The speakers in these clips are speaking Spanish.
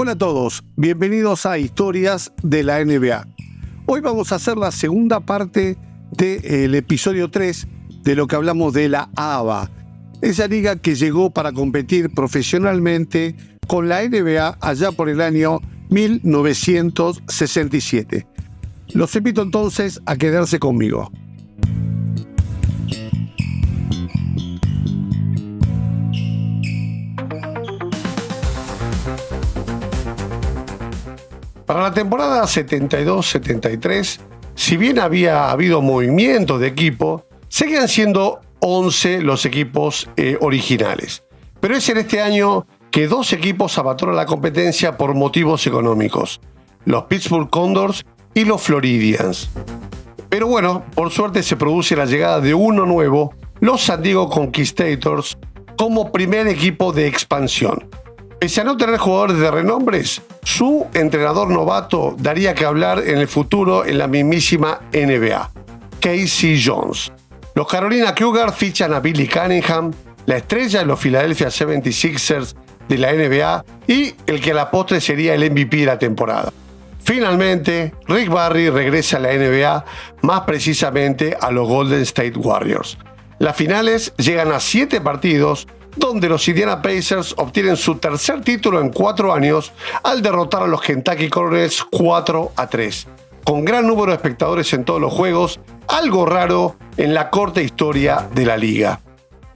Hola a todos, bienvenidos a Historias de la NBA. Hoy vamos a hacer la segunda parte del episodio 3 de lo que hablamos de la ABA, esa liga que llegó para competir profesionalmente con la NBA allá por el año 1967. Los invito entonces a quedarse conmigo. Para la temporada 72-73, si bien había habido movimientos de equipo, seguían siendo 11 los equipos originales. Pero es en este año que dos equipos abandonan la competencia por motivos económicos: los Pittsburgh Condors y los Floridians. Pero bueno, por suerte se produce la llegada de uno nuevo, los San Diego Conquistadors, como primer equipo de expansión. Pese a no tener jugadores de renombres, su entrenador novato daría que hablar en el futuro en la mismísima NBA, K.C. Jones. Los Carolina Cougars fichan a Billy Cunningham, la estrella de los Philadelphia 76ers de la NBA y el que a la postre sería el MVP de la temporada. Finalmente, Rick Barry regresa a la NBA, más precisamente a los Golden State Warriors. Las finales llegan a 7 partidos, donde los Indiana Pacers obtienen su tercer título en 4 años al derrotar a los Kentucky Colonels 4-3, con gran número de espectadores en todos los juegos, algo raro en la corta historia de la liga.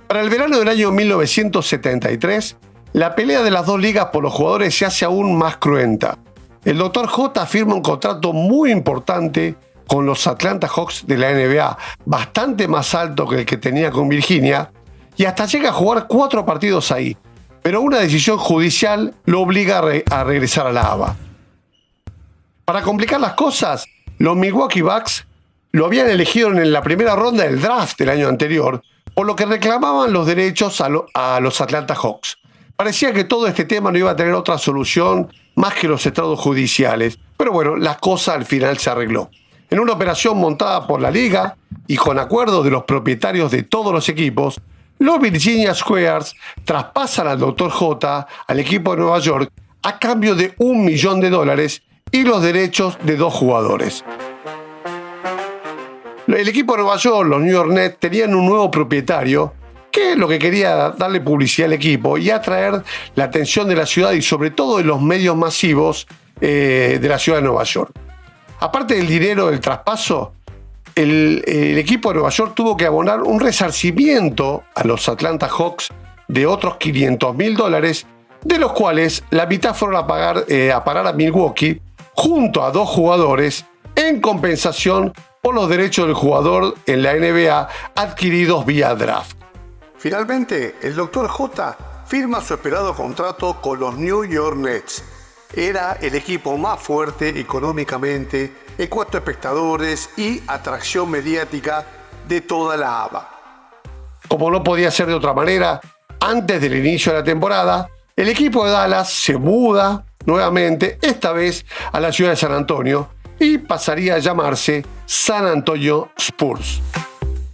Para el verano del año 1973, la pelea de las dos ligas por los jugadores se hace aún más cruenta. El Dr. J firma un contrato muy importante con los Atlanta Hawks de la NBA, bastante más alto que el que tenía con Virginia, y hasta llega a jugar 4 partidos ahí, pero una decisión judicial lo obliga a regresar a la ABA. Para complicar las cosas, los Milwaukee Bucks lo habían elegido en la primera ronda del draft del año anterior, por lo que reclamaban los derechos a los Atlanta Hawks. Parecía que todo este tema no iba a tener otra solución más que los estrados judiciales, pero bueno, la cosa al final se arregló. En una operación montada por la liga y con acuerdo de los propietarios de todos los equipos, los Virginia Squares traspasan al Dr. J al equipo de Nueva York a cambio de $1 millón y los derechos de 2 jugadores. El equipo de Nueva York, los New York Nets, tenían un nuevo propietario que lo que quería darle publicidad al equipo y atraer la atención de la ciudad y sobre todo de los medios masivos de la ciudad de Nueva York. Aparte del dinero del traspaso, el equipo de Nueva York tuvo que abonar un resarcimiento a los Atlanta Hawks de otros $500,000, de los cuales la mitad fueron a parar a Milwaukee junto a 2 jugadores en compensación por los derechos del jugador en la NBA adquiridos vía draft. Finalmente, el Dr. J firma su esperado contrato con los New York Nets. Era el equipo más fuerte económicamente, en cuanto a espectadores y atracción mediática de toda la ABA. Como no podía ser de otra manera, antes del inicio de la temporada, el equipo de Dallas se muda nuevamente, esta vez a la ciudad de San Antonio, y pasaría a llamarse San Antonio Spurs.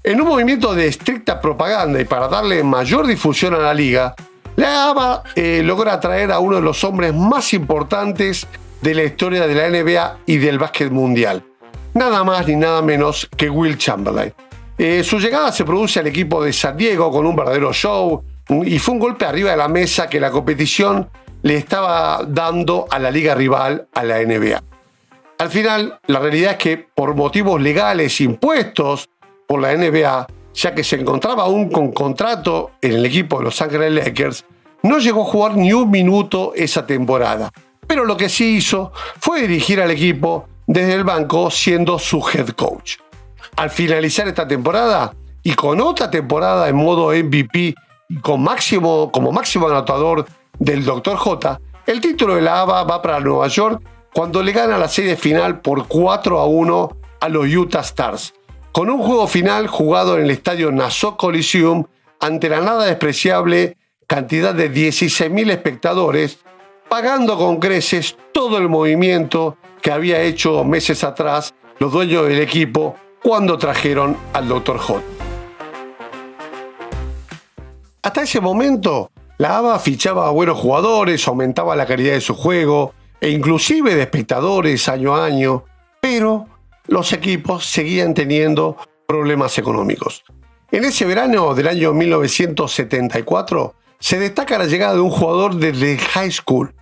En un movimiento de estricta propaganda y para darle mayor difusión a la liga, la ABA logra atraer a uno de los hombres más importantes de la historia de la NBA y del básquet mundial. Nada más ni nada menos que Wilt Chamberlain. Su llegada se produce al equipo de San Diego con un verdadero show y fue un golpe arriba de la mesa que la competición le estaba dando a la liga rival, a la NBA. Al final, la realidad es que por motivos legales impuestos por la NBA, ya que se encontraba aún con contrato en el equipo de Los Ángeles Lakers, no llegó a jugar ni un minuto esa temporada. Pero lo que sí hizo fue dirigir al equipo desde el banco siendo su head coach. Al finalizar esta temporada y con otra temporada en modo MVP y como máximo anotador del Dr. J, el título de la ABA va para Nueva York cuando le gana la serie final por 4-1 a los Utah Stars, con un juego final jugado en el estadio Nassau Coliseum ante la nada despreciable cantidad de 16.000 espectadores, pagando con creces todo el movimiento que había hecho meses atrás los dueños del equipo cuando trajeron al Dr. J. Hasta ese momento, La ABA fichaba a buenos jugadores, aumentaba la calidad de su juego e inclusive de espectadores año a año, pero los equipos seguían teniendo problemas económicos. En ese verano del año 1974 se destaca la llegada de un jugador desde high school,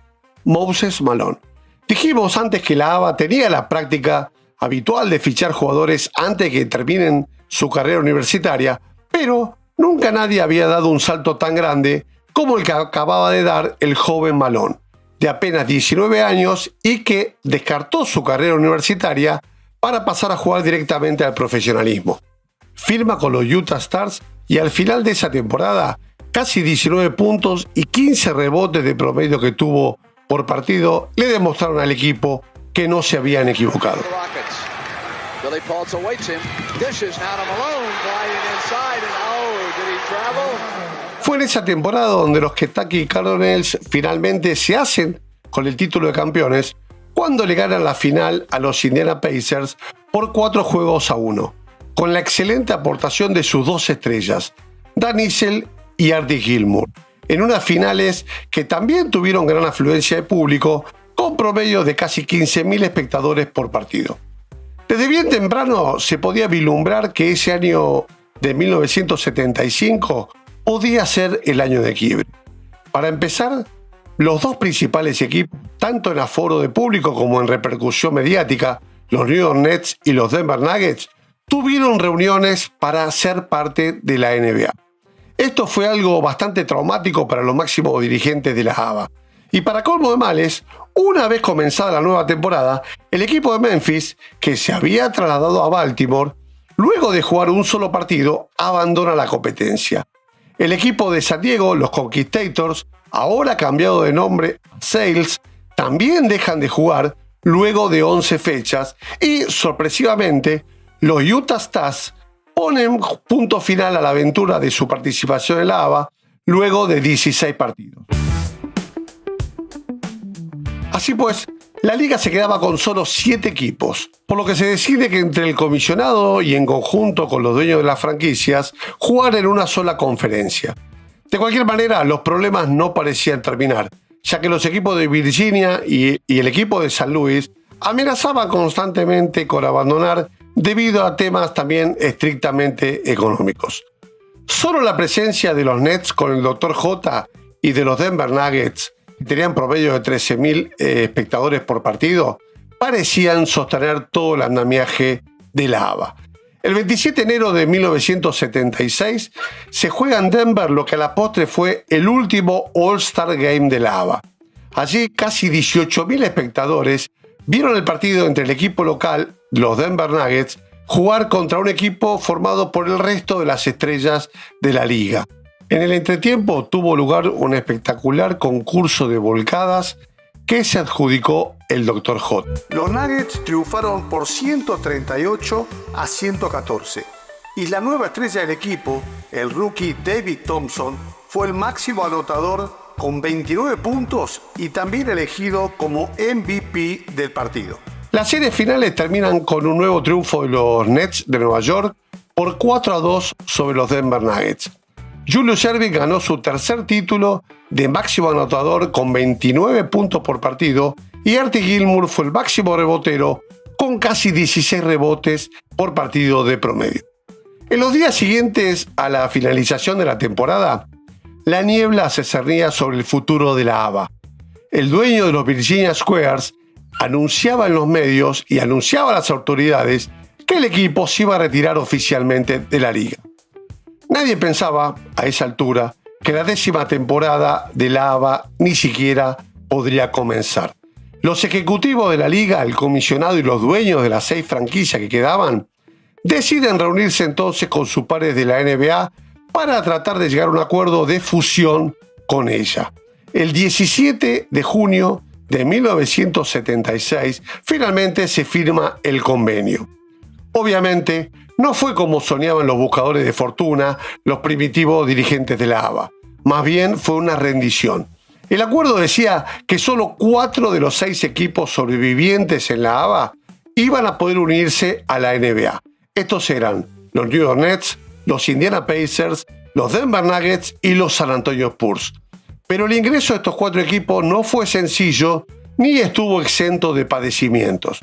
Moses Malone. Dijimos antes que la ABA tenía la práctica habitual de fichar jugadores antes de que terminen su carrera universitaria, pero nunca nadie había dado un salto tan grande como el que acababa de dar el joven Malone, de apenas 19 años y que descartó su carrera universitaria para pasar a jugar directamente al profesionalismo. Firma con los Utah Stars y al final de esa temporada, casi 19 puntos y 15 rebotes de promedio que tuvo por partido le demostraron al equipo que no se habían equivocado. Billy Paultz awaits him. Dishes now to Malone, gliding inside, and did he travel? Fue en esa temporada donde los Kentucky Cardinals finalmente se hacen con el título de campeones cuando le ganan la final a los Indiana Pacers por 4-1, con la excelente aportación de sus dos estrellas, Dan Issel y Artie Gilmour, en unas finales que también tuvieron gran afluencia de público, con promedio de casi 15.000 espectadores por partido. Desde bien temprano se podía vislumbrar que ese año de 1975 podía ser el año de quiebre. Para empezar, los dos principales equipos, tanto en aforo de público como en repercusión mediática, los New York Nets y los Denver Nuggets, tuvieron reuniones para ser parte de la NBA. Esto fue algo bastante traumático para los máximos dirigentes de la ABA. Y para colmo de males, una vez comenzada la nueva temporada, el equipo de Memphis, que se había trasladado a Baltimore, luego de jugar un solo partido, abandona la competencia. El equipo de San Diego, los Conquistadors, ahora cambiado de nombre a Sails, también dejan de jugar luego de 11 fechas y, sorpresivamente, los Utah Stars ponen punto final a la aventura de su participación en la ABA luego de 16 partidos. Así pues, la liga se quedaba con solo 7 equipos, por lo que se decide que entre el comisionado y en conjunto con los dueños de las franquicias, jugar en una sola conferencia. De cualquier manera, los problemas no parecían terminar, ya que los equipos de Virginia y el equipo de San Luis amenazaban constantemente con abandonar debido a temas también estrictamente económicos. Solo la presencia de los Nets con el Dr. J y de los Denver Nuggets, que tenían promedio de 13.000 espectadores por partido, parecían sostener todo el andamiaje de la ABA. El 27 de enero de 1976 se juega en Denver lo que a la postre fue el último All-Star Game de la ABA. Allí casi 18.000 espectadores vieron el partido entre el equipo local, los Denver Nuggets, jugar contra un equipo formado por el resto de las estrellas de la liga. En el entretiempo tuvo lugar un espectacular concurso de volcadas que se adjudicó el Dr. J. Los Nuggets triunfaron por 138-114 y la nueva estrella del equipo, el rookie David Thompson, fue el máximo anotador con 29 puntos y también elegido como MVP del partido. Las series finales terminan con un nuevo triunfo de los Nets de Nueva York por 4-2 sobre los Denver Nuggets. Julius Erving ganó su tercer título de máximo anotador con 29 puntos por partido y Artie Gilmour fue el máximo rebotero con casi 16 rebotes por partido de promedio. En los días siguientes a la finalización de la temporada, la niebla se cernía sobre el futuro de la ABA. El dueño de los Virginia Squares anunciaba en los medios y anunciaba a las autoridades que el equipo se iba a retirar oficialmente de la liga. Nadie pensaba, a esa altura, que la 10ª temporada de la ABA ni siquiera podría comenzar. Los ejecutivos de la liga, el comisionado y los dueños de las 6 franquicias que quedaban, deciden reunirse entonces con sus pares de la NBA para tratar de llegar a un acuerdo de fusión con ella. El 17 de junio de 1976, finalmente se firma el convenio. Obviamente, no fue como soñaban los buscadores de fortuna, los primitivos dirigentes de la ABA. Más bien fue una rendición. El acuerdo decía que solo 4 de los 6 equipos sobrevivientes en la ABA iban a poder unirse a la NBA. Estos eran los New York Nets, los Indiana Pacers, los Denver Nuggets y los San Antonio Spurs. Pero el ingreso de estos 4 equipos no fue sencillo ni estuvo exento de padecimientos.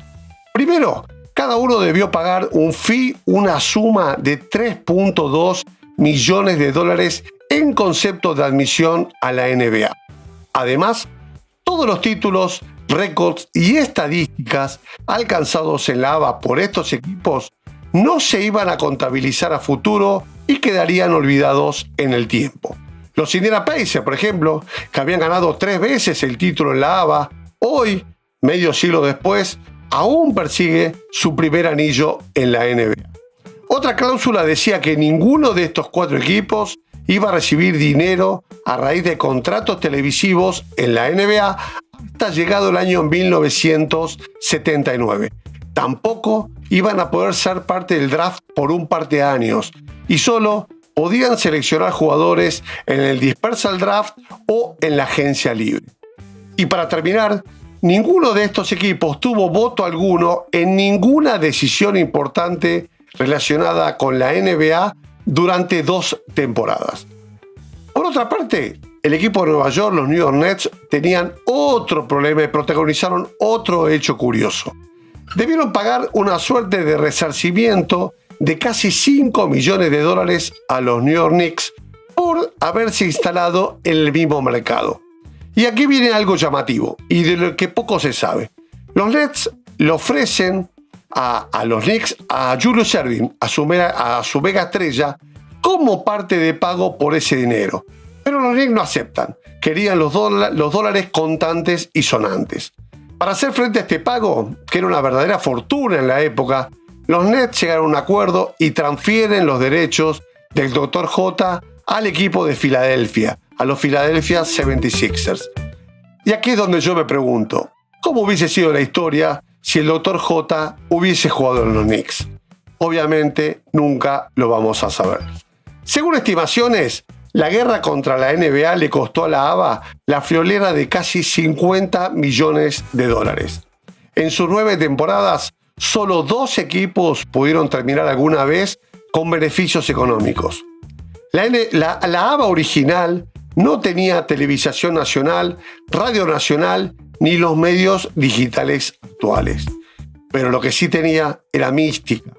Primero, cada uno debió pagar un fee, una suma de $3.2 millones en concepto de admisión a la NBA. Además, todos los títulos, récords y estadísticas alcanzados en la ABA por estos equipos no se iban a contabilizar a futuro y quedarían olvidados en el tiempo. Los Indiana Pacers, por ejemplo, que habían ganado 3 veces el título en la ABA, hoy, medio siglo después, aún persigue su primer anillo en la NBA. Otra cláusula decía que ninguno de estos 4 equipos iba a recibir dinero a raíz de contratos televisivos en la NBA hasta llegado el año 1979. Tampoco iban a poder ser parte del draft por un par de años y solo podían seleccionar jugadores en el Dispersal Draft o en la agencia libre. Y para terminar, ninguno de estos equipos tuvo voto alguno en ninguna decisión importante relacionada con la NBA durante 2 temporadas. Por otra parte, el equipo de Nueva York, los New York Nets, tenían otro problema y protagonizaron otro hecho curioso. Debieron pagar una suerte de resarcimiento de casi $5 millones a los New York Knicks por haberse instalado en el mismo mercado. Y aquí viene algo llamativo y de lo que poco se sabe. Los Nets le ofrecen a los Knicks a Julius Erving, a su mega estrella, como parte de pago por ese dinero. Pero los Knicks no aceptan. Querían los dólares contantes y sonantes. Para hacer frente a este pago, que era una verdadera fortuna en la época, los Nets llegaron a un acuerdo y transfieren los derechos del Dr. J al equipo de Filadelfia, a los Philadelphia 76ers. Y aquí es donde yo me pregunto, ¿cómo hubiese sido la historia si el Dr. J hubiese jugado en los Knicks? Obviamente nunca lo vamos a saber. Según estimaciones, la guerra contra la NBA le costó a la ABA la friolera de casi $50 millones. En sus 9 temporadas, solo 2 equipos pudieron terminar alguna vez con beneficios económicos. La ABA original no tenía televisación nacional, radio nacional, ni los medios digitales actuales. Pero lo que sí tenía era mística,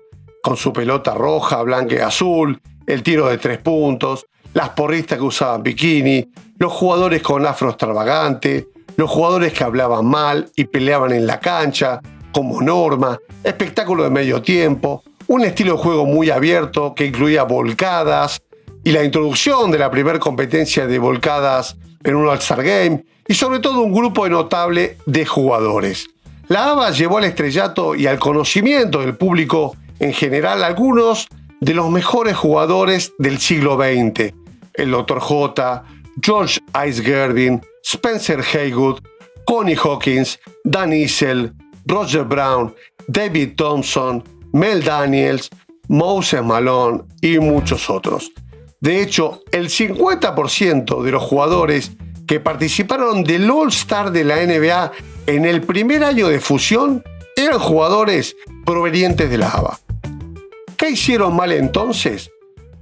con su pelota roja, blanca y azul, el tiro de 3 puntos, las porristas que usaban bikini, los jugadores con afro extravagante, los jugadores que hablaban mal y peleaban en la cancha, como norma, espectáculo de medio tiempo, un estilo de juego muy abierto que incluía volcadas y la introducción de la primera competencia de volcadas en un All-Star Game y sobre todo un grupo notable de jugadores. La ABA llevó al estrellato y al conocimiento del público en general algunos de los mejores jugadores del siglo XX. El Dr. J, George Ice Gervin, Spencer Haywood, Connie Hawkins, Dan Issel, Roger Brown, David Thompson, Mel Daniels, Moses Malone y muchos otros. De hecho, el 50% de los jugadores que participaron del All-Star de la NBA en el primer año de fusión eran jugadores provenientes de la ABA. ¿Qué hicieron mal entonces?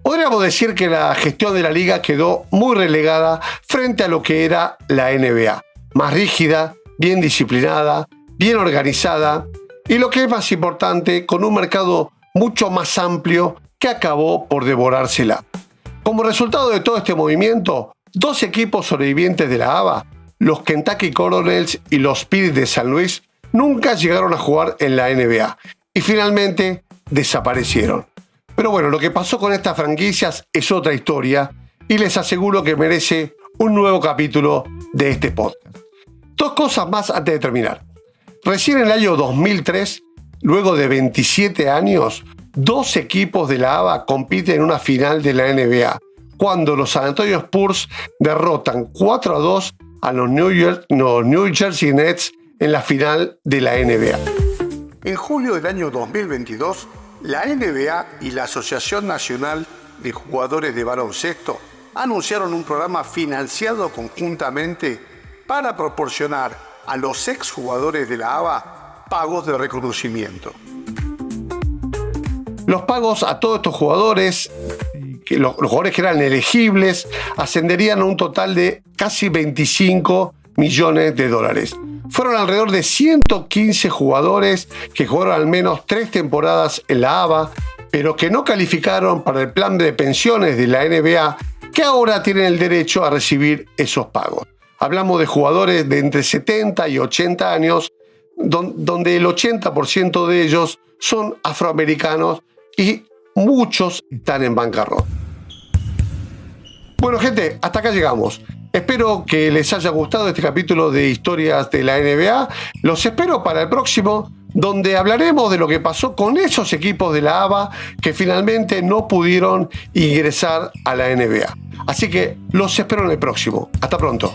Podríamos decir que la gestión de la liga quedó muy relegada frente a lo que era la NBA, más rígida, bien disciplinada, bien organizada y lo que es más importante, con un mercado mucho más amplio que acabó por devorársela. Como resultado de todo este movimiento, 2 equipos sobrevivientes de la ABA, los Kentucky Colonels y los Spirits de San Luis, nunca llegaron a jugar en la NBA y finalmente desaparecieron. Pero bueno, lo que pasó con estas franquicias es otra historia y les aseguro que merece un nuevo capítulo de este podcast. 2 cosas más antes de terminar. Recién en el año 2003, luego de 27 años, 2 equipos de la ABA compiten en una final de la NBA, cuando los San Antonio Spurs derrotan 4-2 a los New Jersey Nets en la final de la NBA. En julio del año 2022, la NBA y la Asociación Nacional de Jugadores de Baloncesto anunciaron un programa financiado conjuntamente para proporcionar a los exjugadores de la ABA pagos de reconocimiento. Los pagos a todos estos jugadores los jugadores que eran elegibles ascenderían a un total de casi 25 millones de dólares. Fueron alrededor de 115 jugadores que jugaron al menos 3 temporadas en la ABA, pero que no calificaron para el plan de pensiones de la NBA, que ahora tienen el derecho a recibir esos pagos. Hablamos de jugadores de entre 70 y 80 años, donde el 80% de ellos son afroamericanos y muchos están en bancarrota. Bueno, gente, hasta acá llegamos. Espero que les haya gustado este capítulo de Historias de la NBA. Los espero para el próximo, donde hablaremos de lo que pasó con esos equipos de la ABA que finalmente no pudieron ingresar a la NBA. Así que los espero en el próximo. Hasta pronto.